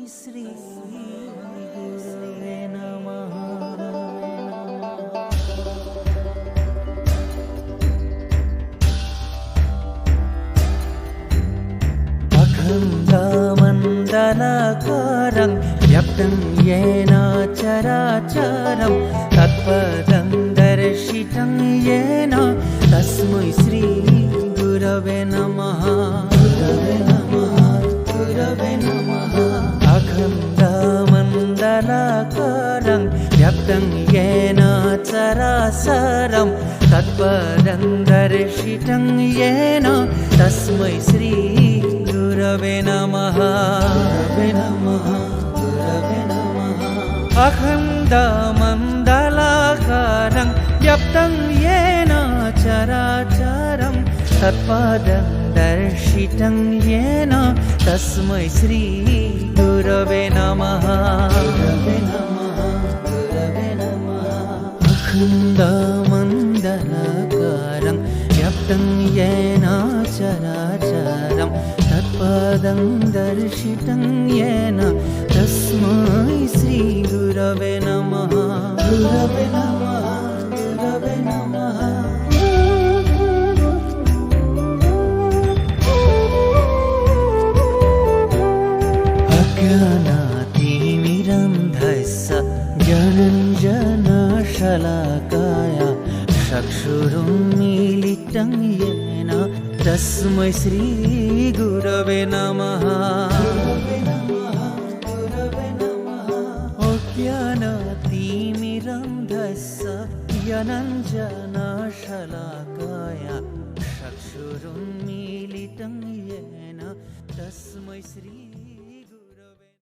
श्रीगुरवे नमः। अखण्डमण्डलाकारं व्याप्तं येन चराचरं तत्पदं दर्शितं येन तस्मै श्रीगुरवे नमः। गुरवे नमः, गुरवे नमः। अखण्डमण्डलाकारं व्याप्तं येन चराचरं तत्पदं दर्शितं येन तस्मै श्रीगुरवे नमः। गुरवे नमः, गुरवे नमः। अखण्डमण्डलाकारं व्याप्तं येन चराचरं तत्पदं दर्शितं येन तस्मै श्रीगुरवे नमः। गुरवे नमः, गुरवे नमः। अखण्डमण्डलाकारं व्याप्तं येन चराचरं तत्पदं दर्शितं येन तस्मै श्रीगुरवे नमः। गुरवे नमः, गुरवे नमः। अज्ञानातिमिरन्धस्य ज्ञानञ्जनशलाकाय चक्षुरुन्मीलितं येन तस्मै श्रीगुरवे नमः। अज्ञानातिमिरन्धस्य ज्ञानञ्जनशलाकाय चक्षुरुन्मीलितं येन तस्मै श्री